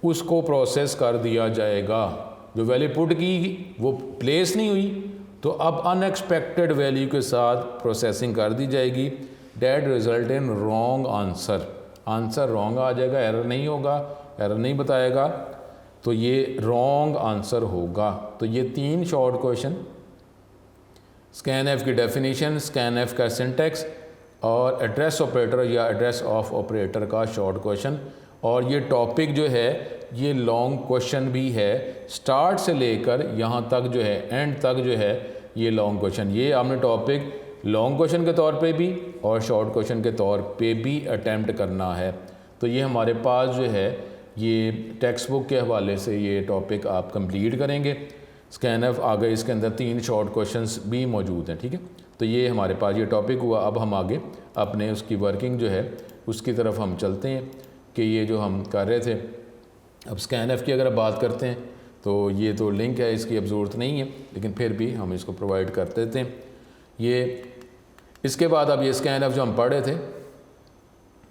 उसको प्रोसेस कर दिया जाएगा। जो वैल्यू पुट की वो प्लेस नहीं हुई, तो अब अनएक्सपेक्टेड वैल्यू के साथ प्रोसेसिंग कर दी जाएगी। That result in wrong answer, answer wrong आ जाएगा, एरर नहीं होगा, एरर नहीं बताएगा, तो ये रॉन्ग आंसर होगा। तो ये 3 शॉर्ट क्वेश्चन, स्कैन एफ की डेफिनेशन, स्कैन एफ का सिंटेक्स और एड्रेस ऑपरेटर या एड्रेस ऑफ ऑपरेटर का शॉर्ट क्वेश्चन। और ये टॉपिक जो है ये लॉन्ग क्वेश्चन भी है, स्टार्ट से लेकर यहाँ तक जो है एंड तक जो है ये लॉन्ग क्वेश्चन। ये आपने टॉपिक लॉन्ग क्वेश्चन के तौर पे भी और शॉर्ट क्वेश्चन के तौर पे भी अटैम्प्ट करना है। तो ये हमारे पास जो है ये टेक्स्ट बुक के हवाले से ये टॉपिक आप कंप्लीट करेंगे। स्कैन एफ आ गए, इसके अंदर 3 शॉर्ट क्वेश्चंस भी मौजूद हैं, ठीक है। तो ये हमारे पास ये टॉपिक हुआ। अब हम आगे अपने उसकी वर्किंग जो है उसकी तरफ हम चलते हैं कि ये जो हम कर रहे थे। अब स्कैन एफ की अगर बात करते हैं तो ये तो लिंक है, इसकी अब ज़रूरत नहीं है, लेकिन फिर भी हम इसको प्रोवाइड कर देते हैं। ये इसके बाद अब ये स्कैन एफ जो हम पढ़ रहे थे,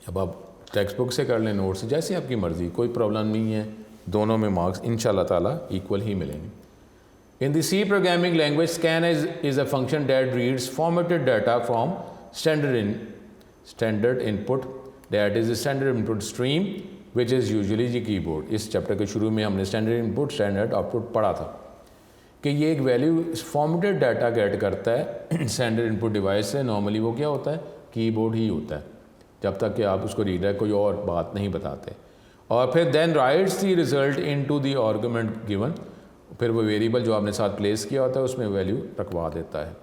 अब आप टेक्स्ट बुक से कर लें, नोट से, जैसे आपकी मर्ज़ी, कोई प्रॉब्लम नहीं है। दोनों में मार्क्स इंशाल्लाह ताला इक्वल ही मिलेंगे। In the C programming language, scan is a function that reads formatted data from standard input, that is the standard input stream, which is usually the keyboard। इस चैप्टर के शुरू में हमने स्टैंडर्ड इनपुट स्टैंडर्ड आउटपुट पढ़ा था कि ये एक वैल्यू फॉर्मेटेड डाटा गेट करता है स्टैंडर्ड इनपुट डिवाइस से। नॉर्मली वो क्या होता है, कीबोर्ड ही होता है, जब तक कि आप उसको रीडायरेक्ट कोई और बात नहीं बताते। और फिर then writes the result into the argument given, फिर वो वेरिएबल जो आपने साथ प्लेस किया होता है उसमें वैल्यू रखवा देता है।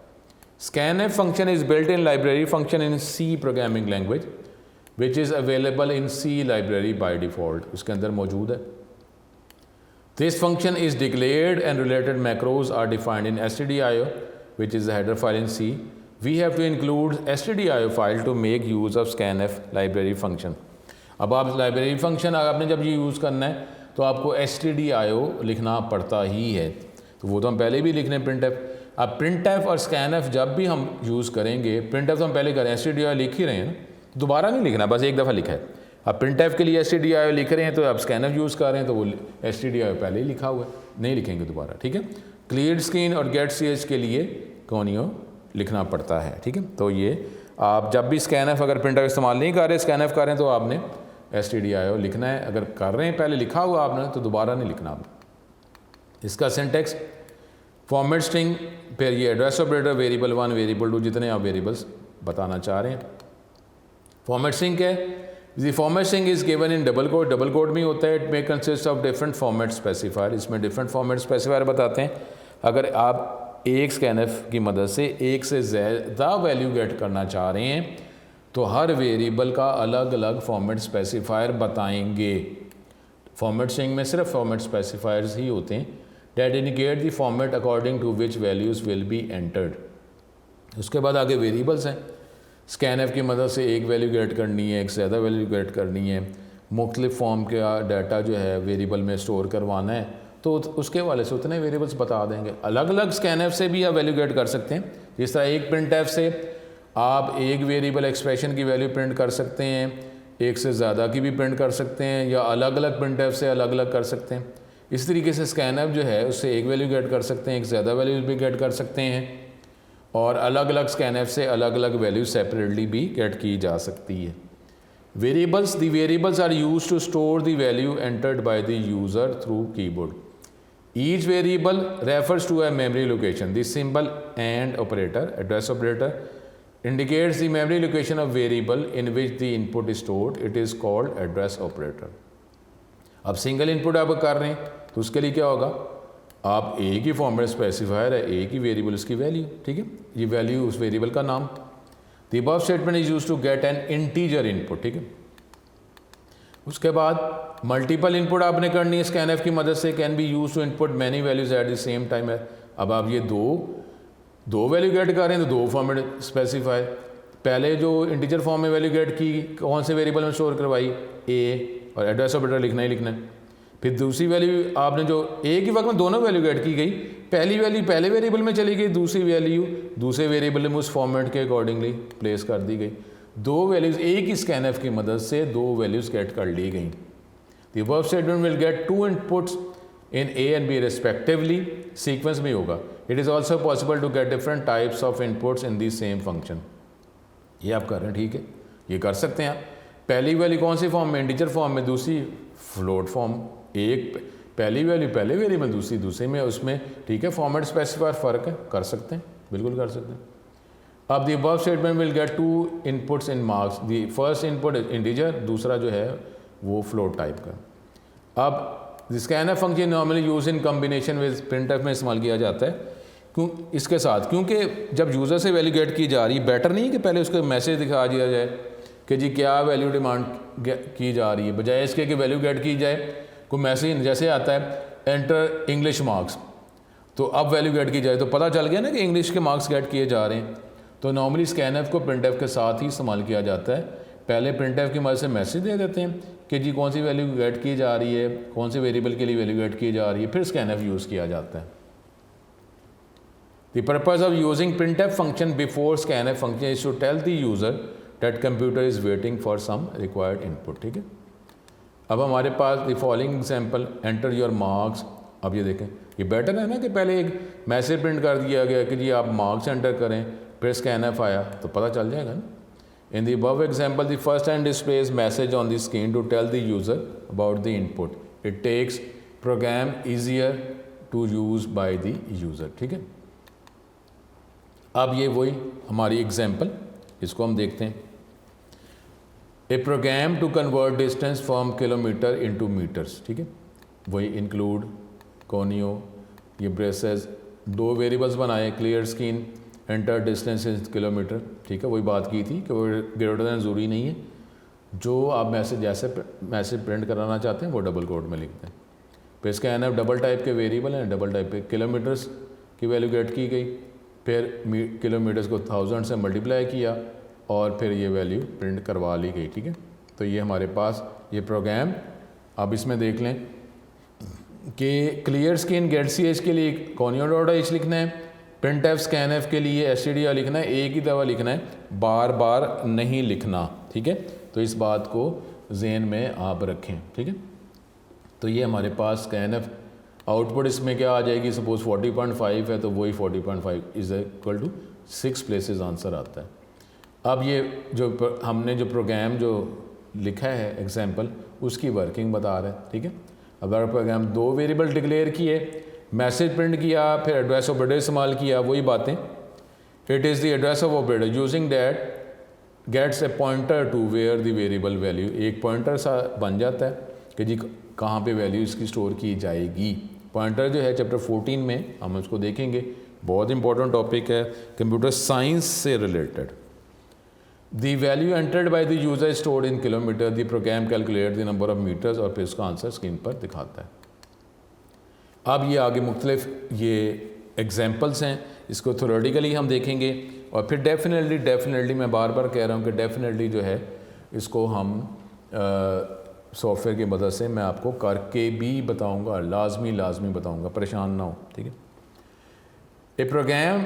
Scanf function is built in library function in C programming language which is available in C library by default, उसके अंदर मौजूद है। This function is declared and related macros are defined in stdio which is the header file in C. We have to include stdio file to make use of scanf library function. अब आप library function आपने जब ये use करना है तो आपको stdio लिखना पड़ता ही है, तो वो तो हम पहले भी लिखने प्रिंट एफ। अब प्रिंट एफ और स्कैन एफ जब भी हम यूज़ करेंगे, प्रिंट एफ तो हम पहले करें, stdio लिख ही रहे हैं ना, दोबारा नहीं लिखना, बस एक दफ़ा लिखा है। अब प्रिंट एफ के लिए stdio लिख रहे हैं तो अब स्कैन एफ यूज़ कर रहे हैं तो वो stdio पहले ही लिखा हुआ है, नहीं लिखेंगे दोबारा, ठीक है। क्लियर स्क्रीन और गेट ch के लिए कोनियो लिखना पड़ता है, ठीक है। तो ये आप जब भी स्कैन एफ अगर प्रिंट एफ इस्तेमाल नहीं कर रहे, स्कैन एफ कर रहे हैं, तो आपने stdio लिखना है। अगर कर रहे हैं पहले लिखा हुआ आपने तो दोबारा नहीं लिखना आपने। इसका सिंटेक्स फॉर्मेट स्ट्रिंग, फिर ये एड्रेस ऑपरेटर, वेरिएबल 1 वेरिएबल 2 जितने आप वेरिएबल्स बताना चाह रहे हैं। फॉर्मेट स्ट्रिंग क्या है, the format string is given in double quote, double quote में होता है। It may consist of different format specifier, इसमें डिफरेंट फॉर्मेट स्पेसिफायर बताते हैं। अगर आप एक स्कैन एफ की मदद से एक से ज़्यादा वैल्यू गेट करना चाह रहे हैं तो हर वेरिएबल का अलग अलग फॉर्मेट स्पेसिफायर बताएंगे। फॉर्मेट स्ट्रिंग में सिर्फ फॉर्मेट स्पेसिफायर्स ही होते हैं that indicate the format according to which values will be entered. उसके बाद आगे वेरिएबल्स हैं। स्कैन एफ की मदद से एक वैल्यू गेट करनी है, एक से ज़्यादा वैल्यू गेट करनी है, मुख्तलिफ फॉर्म का डाटा जो है वेरिएबल में स्टोर करवाना है, तो उसके वाले से उतने वेरिएबल्स बता देंगे। अलग अलग स्कैन एफ से भी आप वैल्यू गेट कर सकते हैं। जिस तरह एक प्रिंट एफ से आप एक वेरिएबल एक्सप्रेशन की वैल्यू प्रिंट कर सकते हैं, एक से ज़्यादा की भी प्रिंट कर सकते हैं, या अलग अलग प्रिंट एफ से अलग अलग कर सकते हैं। इस तरीके से स्कैन एफ जो है उससे एक वैल्यू गेट कर सकते हैं, एक ज़्यादा वैल्यू भी गेट कर सकते हैं, और अलग अलग स्कैन एफ से अलग अलग वैल्यू सेपरेटली भी गेट की जा सकती है। Variables, the variables are used to store the value entered by the user through keyboard. Each variable refers to a memory location. The symbol and operator, address operator, indicates the memory location of variable in which the input is stored. It is called address operator. अब single input आप कर रहे हैं तो उसके लिए क्या होगा, आप एक ही फॉर्मेट स्पेसिफायर है, एक ही वेरिएबल उसकी वैल्यू, ठीक है, ये वैल्यू उस वेरिएबल का नाम। The above statement is used to get an integer input, ठीक है। उसके बाद मल्टीपल इनपुट आपने करनी है स्कैन एफ की मदद से, can be use to input many values at the same time है। अब आप ये दो वैल्यू गेट कर रहे हैं तो दो फॉर्मेट स्पेसिफाई। पहले जो इंटीजर फॉर्म में वैल्यू गेट की कौन से वेरिएबल में स्टोर करवाई, ए, और एड्रेस ऑपरेटर लिखना ही लिखना है। फिर दूसरी वैल्यू आपने जो एक ही वक्त में दोनों वैल्यू गेट की गई, पहली वैल्यू पहले वेरिएबल में चली गई, दूसरी वैल्यू दूसरे वेरिएबल में उस फॉर्मेट के अकॉर्डिंगली प्लेस कर दी गई। दो वैल्यूज़ एक ही स्कैनफ की मदद से दो वैल्यूज़ गेट कर ली गई। The above statement will get two inputs in A and B respectively, sequence में होगा। It is also possible to get different types of inputs in the same function. ये आप कर रहे हैं, ठीक है, ये कर सकते हैं आप। पहली वैल्यू कौन सी फॉर्म में, इंटीजर फॉर्म में, दूसरी फ्लोट फॉर्म, एक पहली वैल्यू पहले वेरिएबल, दूसरी दूसरे में, उसमें ठीक है फॉर्मेट स्पेसिफायर फ़र्क है, कर सकते हैं, बिल्कुल कर सकते हैं। अब the above statement will get to inputs in marks, the first input integer, दूसरा जो है वो फ्लोट टाइप का। अब scanf function normally use in combination with printf में इस्तेमाल किया जाता है, क्यों इसके साथ, क्योंकि जब यूज़र से वैल्यू गेट की जा रही है, बेटर नहीं है कि पहले उसको मैसेज दिखा दिया जाए कि जी क्या वैल्यू डिमांड की जा रही है, बजाय इसके कि वैल्यू गेट की जाए कोई मैसेज जैसे आता है एंटर इंग्लिश मार्क्स, तो अब वैल्यू गेट की जाए तो पता चल गया ना कि इंग्लिश के मार्क्स गेट किए जा रहे हैं। तो नॉर्मली स्कैनफ को प्रिंटफ के साथ ही इस्तेमाल किया जाता है। पहले प्रिंटफ की मदद से मैसेज दे देते हैं कि जी कौन सी वैल्यू गेट की जा रही है, कौन से वेरिएबल के लिए वैल्यू गेट की जा रही है, फिर स्कैनफ यूज़ किया जाता है। The purpose of using printf function before scanf function is to tell the user that computer is waiting for some required input, ठीक है। अब हमारे पास the following example, enter your marks. अब ये देखें, ये बेटर है ना कि पहले एक मैसेज प्रिंट कर दिया गया कि जी आप मार्क्स एंटर करें, फिर स्कैनफ आया तो पता चल जाएगा ना। In the above example, the first hand displays message on the screen to tell the user about the input. It takes program easier to use by the user, ठीक है। अब ये वही हमारी एग्जाम्पल, इसको हम देखते हैं। A program to convert distance from kilometer into meters, ठीक है, वही इंक्लूड कोनियो, ये ब्रेसेस, दो वेरिएबल्स बनाए, clear screen, enter distance in kilometre, ठीक है, वही बात की थी कि वो ग्रेटर दैन ज़रूरी नहीं है, जो आप मैसेज जैसे मैसेज प्रिंट कराना चाहते हैं वो डबल कोड में लिखते हैं। फिर स्कैनफ डबल टाइप के वेरिएबल हैं, डबल टाइप पे किलोमीटर्स की वैल्यू गेट की गई, फिर किलोमीटर्स को 1000 से मल्टीप्लाई किया और फिर ये वैल्यू प्रिंट करवा ली गई, ठीक है। तो ये हमारे पास ये प्रोग्राम, अब इसमें देख लें कि clear screen get C H के लिए कोनियो डॉट एच लिखना है, प्रिंटफ स्कैनफ के लिए एसटीडीआर लिखना है, एक ही दफ़ा लिखना है, बार बार नहीं लिखना, ठीक है। तो इस बात को ज़हन में आप रखें, ठीक है। तो ये हमारे पास स्कैनफ आउटपुट इसमें क्या आ जाएगी, सपोज 40.5 है तो वही 40.5 is equal to 6 places answer आता है। अब ये जो हमने जो प्रोग्राम जो लिखा है एग्जाम्पल, उसकी वर्किंग बता रहा है, ठीक है। अगर प्रोग्राम दो वेरिएबल डिक्लेयर किए, मैसेज प्रिंट किया, फिर एड्रेस ऑपरेटर इस्तेमाल किया, वही बातें। It is the address of operator using that gets a pointer to where the variable value, एक पॉइंटर सा बन जाता है कि जी कहाँ पे वैल्यू इसकी स्टोर की जाएगी। पॉइंटर जो है चैप्टर 14 में हम उसको देखेंगे, बहुत इंपॉर्टेंट टॉपिक है कंप्यूटर साइंस से related. The value entered by the user stored in kilometer, the program calculate the number of meters और फिर उसका आंसर स्क्रीन पर दिखाता है। अब ये आगे मुख्तलिफ ये एग्जाम्पल्स हैं, इसको थ्योरेटिकली हम देखेंगे और फिर डेफिनेटली मैं बार बार कह रहा हूँ कि डेफिनेटली जो है इसको हम सॉफ्टवेयर की मदद से मैं आपको करके भी बताऊँगा, लाजमी बताऊँगा, परेशान ना हो, ठीक है। A program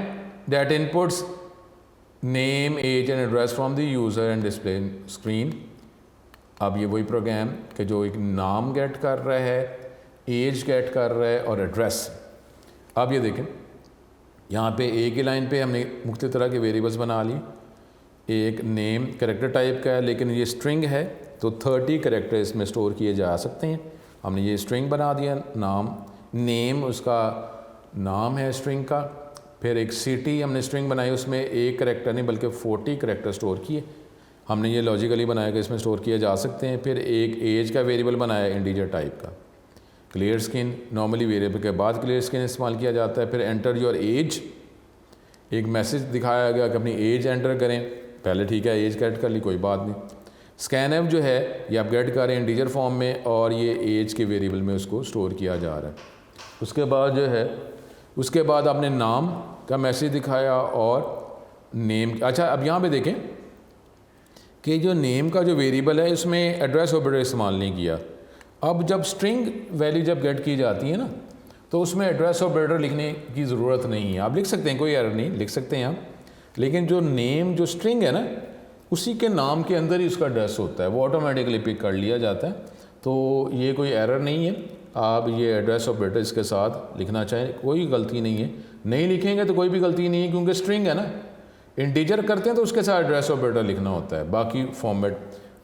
that inputs name age and address from the user and display screen. अब ये वही प्रोग्राम कि जो एक नाम गेट कर रहा है, एज गेट कर रहा है और एड्रेस। अब ये देखें, यहाँ पे एक ही लाइन पे हमने मुख्तलिफ तरह के वेरिएबल्स बना ली। एक नेम कैरेक्टर टाइप का है, लेकिन ये स्ट्रिंग है तो 30 कैरेक्टर इसमें स्टोर किए जा सकते हैं। हमने ये स्ट्रिंग बना दिया, नाम, नेम उसका नाम है स्ट्रिंग का, फिर एक सिटी हमने स्ट्रिंग बनाई, उसमें एक कैरेक्टर नहीं बल्कि 40 कैरेक्टर स्टोर किए। हमने ये लॉजिकली बनाया कि इसमें स्टोर किए जा सकते हैं। फिर एक एज का वेरिएबल बनाया इंटीजर टाइप का। क्लियर स्क्रीन, नॉर्मली वेरिएबल के बाद क्लियर स्क्रीन इस्तेमाल किया जाता है। फिर एंटर योर एज, एक मैसेज दिखाया गया कि अपनी एज एंटर करें, पहले ठीक है एज गेट कर ली, कोई बात नहीं। स्कैनफ जो है ये आप गेट कर रहे हैं इंटीजर फॉर्म में और ये एज के वेरिएबल में उसको स्टोर किया जा रहा है। उसके बाद जो है, उसके बाद आपने नाम का मैसेज दिखाया और नेम। अच्छा, अब यहाँ पे देखें कि जो नेम का जो वेरिएबल है इसमें एड्रेस ऑपरेटर इस्तेमाल नहीं किया। अब जब स्ट्रिंग वैल्यू जब गेट की जाती है ना, तो उसमें एड्रेस ऑपरेटर लिखने की ज़रूरत नहीं है। आप लिख सकते हैं, कोई एरर नहीं, लिख सकते हैं आप। लेकिन जो नेम जो स्ट्रिंग है ना, उसी के नाम के अंदर ही उसका एड्रेस होता है, वो ऑटोमेटिकली पिक कर लिया जाता है। तो ये कोई एरर नहीं है, आप ये एड्रेस ऑपरेटर इसके साथ लिखना चाहें, कोई गलती नहीं है। नहीं लिखेंगे तो कोई भी गलती नहीं है, क्योंकि स्ट्रिंग है ना, इंटीजर करते हैं तो उसके साथ एड्रेस ऑपरेटर लिखना होता है। बाकी फॉर्मेट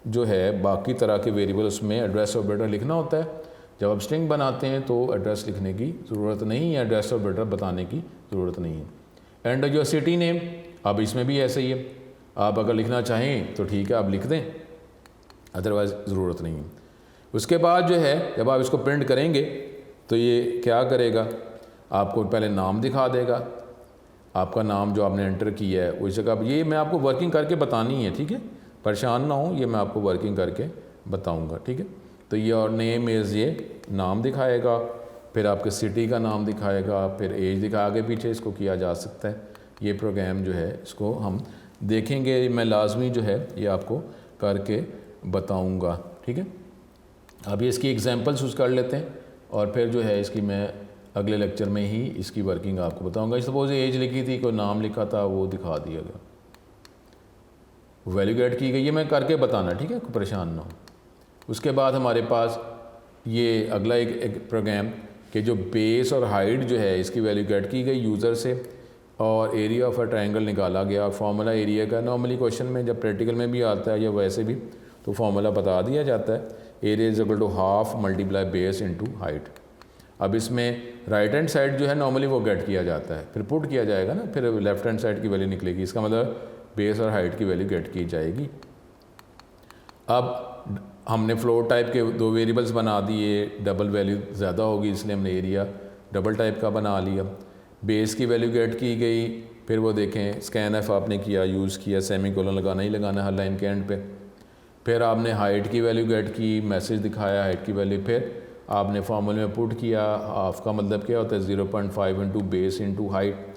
जो है, बाकी तरह के वेरिएबल उसमें एड्रेस ऑपरेटर लिखना होता है। जब आप स्ट्रिंग बनाते हैं तो एड्रेस लिखने की ज़रूरत नहीं है, एड्रेस ऑपरेटर बताने की ज़रूरत नहीं है। एंड जो सिटी नेम, अब इसमें भी ऐसे ही है, आप अगर लिखना चाहें तो ठीक है आप लिख दें, अदरवाइज़ ज़रूरत नहीं है। उसके बाद जो है जब आप इसको प्रिंट करेंगे तो ये क्या करेगा, आपको पहले नाम दिखा देगा, आपका नाम जो आपने एंटर किया है उस जगह। ये मैं आपको वर्किंग करके बतानी है, ठीक है, परेशान ना हो, ये मैं आपको वर्किंग करके बताऊंगा, ठीक है। तो ये और नेम इज़, ये नाम दिखाएगा, फिर आपके सिटी का नाम दिखाएगा, फिर एज दिखा, आगे पीछे इसको किया जा सकता है। ये प्रोग्राम जो है इसको हम देखेंगे, मैं लाजमी जो है ये आपको करके बताऊंगा, ठीक है। अब ये इसकी एग्जांपल्स यूज़ कर लेते हैं और फिर जो है इसकी मैं अगले लेक्चर में ही इसकी वर्किंग आपको बताऊंगा। सपोज एज लिखी थी, कोई नाम लिखा था, वो दिखा दिया गया, वैल्यू गेट की गई, ये मैं करके बताना, ठीक है, कोई परेशान ना हो। उसके बाद हमारे पास ये अगला एक प्रोग्राम कि जो बेस और हाइट जो है इसकी वैल्यू गेट की गई यूज़र से, और एरिया ऑफ अ ट्रायंगल निकाला गया। फार्मूला एरिया का नॉर्मली क्वेश्चन में जब प्रैक्टिकल में भी आता है या वैसे भी तो फार्मूला बता दिया जाता है, area is equal to half multiply base into height. अब इसमें राइट हैंड साइड जो है नॉर्मली वो गेट किया जाता है, फिर पुट किया जाएगा ना, फिर लेफ्ट हैंड साइड की वैल्यू निकलेगी, इसका मतलब बेस और हाइट की वैल्यू गेट की जाएगी। अब हमने फ्लोर टाइप के दो वेरिएबल्स बना दिए, डबल वैल्यू ज़्यादा होगी इसलिए हमने एरिया डबल टाइप का बना लिया। बेस की वैल्यू गेट की गई, फिर वो देखें स्कैन एफ आपने किया, यूज़ किया, सेमी कोलन लगाना ही लगाना हर लाइन के एंड पे। फिर आपने हाइट की वैल्यू गेट की, मैसेज दिखाया हाइट की वैल्यू, फिर आपने फार्मूले में पुट किया, हाफ का मतलब क्या होता है 0.5 इंटू बेस इंटू हाइट,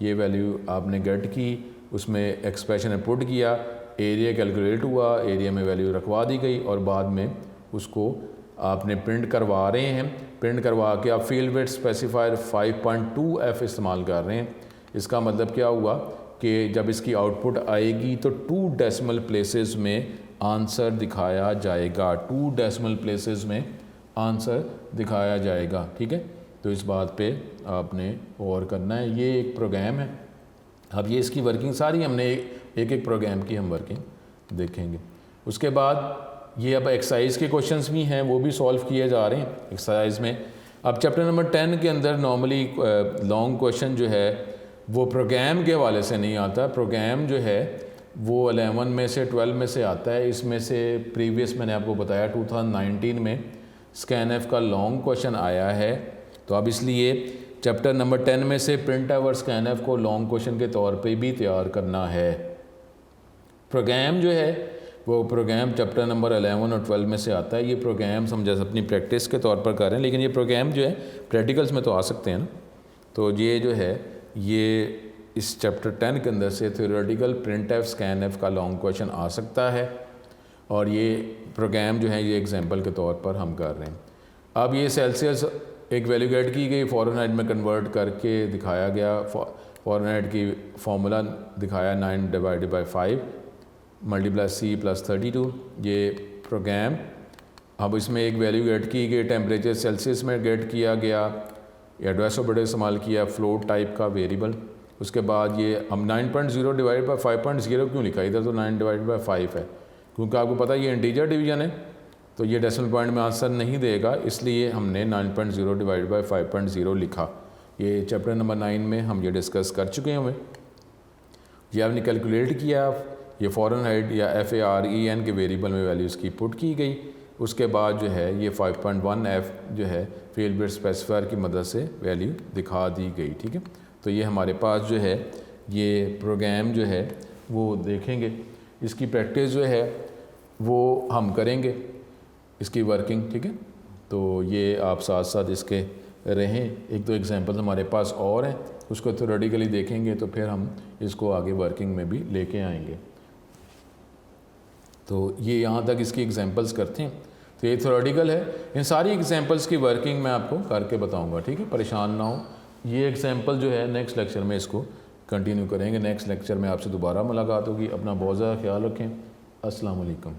ये वैल्यू आपने गेट की, उसमें एक्सप्रेशन में पुट किया, एरिया कैलकुलेट हुआ, एरिया में वैल्यू रखवा दी गई और बाद में उसको आपने प्रिंट करवा रहे हैं। प्रिंट करवा के आप फील्ड विड्थ स्पेसिफायर 5.2F इस्तेमाल कर रहे हैं। इसका मतलब क्या हुआ कि जब इसकी आउटपुट आएगी तो 2 डेसिमल प्लेसेस में आंसर दिखाया जाएगा, 2 डेसिमल प्लेसेस में आंसर दिखाया जाएगा, ठीक है। तो इस बात पे आपने गौर करना है। ये एक प्रोग्राम है, अब ये इसकी वर्किंग सारी हमने एक एक प्रोग्राम की हम वर्किंग देखेंगे। उसके बाद ये अब एक्सरसाइज के क्वेश्चंस भी हैं, वो भी सॉल्व किए जा रहे हैं एक्सरसाइज में। अब चैप्टर नंबर 10 के अंदर नॉर्मली लॉन्ग क्वेश्चन जो है वो प्रोग्राम के हवाले से नहीं आता, प्रोग्राम जो है वो 11 में से 12 में से आता है। इसमें से प्रीवियस मैंने आपको बताया 2019 में स्कैन एफ का लॉन्ग क्वेश्चन आया है, तो अब इसलिए चैप्टर नंबर 10 में से प्रिंट एफ और स्कैन एफ को लॉन्ग क्वेश्चन के तौर पे भी तैयार करना है। प्रोग्राम जो है वो प्रोग्राम चैप्टर नंबर 11 और 12 में से आता है। ये प्रोग्राम्स हम जैसे अपनी प्रैक्टिस के तौर पर कर रहे हैं, लेकिन ये प्रोग्राम जो है प्रैक्टिकल्स में तो आ सकते हैं ना। तो ये जो है ये इस चैप्टर 10 के अंदर से theoretical print F scan F का लॉन्ग क्वेश्चन आ सकता है, और ये प्रोग्राम जो है ये एग्जांपल के तौर पर हम कर रहे हैं। अब ये सेल्सियस एक वैल्यू गेट की गई, फ़ारेनहाइट में कन्वर्ट करके दिखाया गया, फ़ारेनहाइट की फार्मूला दिखाया 9/5 मल्टीप्लाई C + 32, ये प्रोग्राम। अब इसमें एक वैल्यू गेट की गई, टेम्परेचर सेल्सियस में गेट किया गया, एड्रेस ऑपरेटर इस्तेमाल किया, फ्लोट टाइप का वेरिएबल। उसके बाद ये हम 9.0 डिवाइड बाई 5.0 क्यों लिखा, इधर तो 9/5 है, क्योंकि आपको पता है ये इंटीजर डिवीजन है तो ये डेसिमल पॉइंट में आंसर नहीं देगा, इसलिए हमने 9.0 डिवाइड बाई 5.0 लिखा। ये चैप्टर नंबर 9 में हम ये डिस्कस कर चुके हैं। ये आपने कैलकुलेट किया, ये फ़ारेनहाइट या FAREN के वेरिएबल में वैल्यूज़ की पुट की गई। उसके बाद जो है ये 5.1F जो है फील्ड विड्थ स्पेसिफायर की मदद से वैल्यू दिखा दी गई, ठीक है। तो ये हमारे पास जो है ये प्रोग्राम जो है वो देखेंगे, इसकी प्रैक्टिस जो है वो हम करेंगे, इसकी वर्किंग, ठीक है। तो ये आप साथ साथ इसके रहें। एक दो एग्जांपल हमारे पास और हैं, उसको थ्योरेटिकली देखेंगे तो फिर हम इसको आगे वर्किंग में भी लेके आएंगे। तो ये यहाँ तक इसकी एग्जांपल्स करते हैं। तो ये थ्योरेटिकल है, इन सारी एग्जांपल्स की वर्किंग मैं आपको करके बताऊंगा, ठीक है, परेशान ना हो। ये एग्जांपल जो है नेक्स्ट लेक्चर में इसको कंटिन्यू करेंगे। नेक्स्ट लेक्चर में आपसे दोबारा मुलाकात होगी। अपना बहुत ज़्यादा ख्याल रखें। अस्सलाम वालेकुम।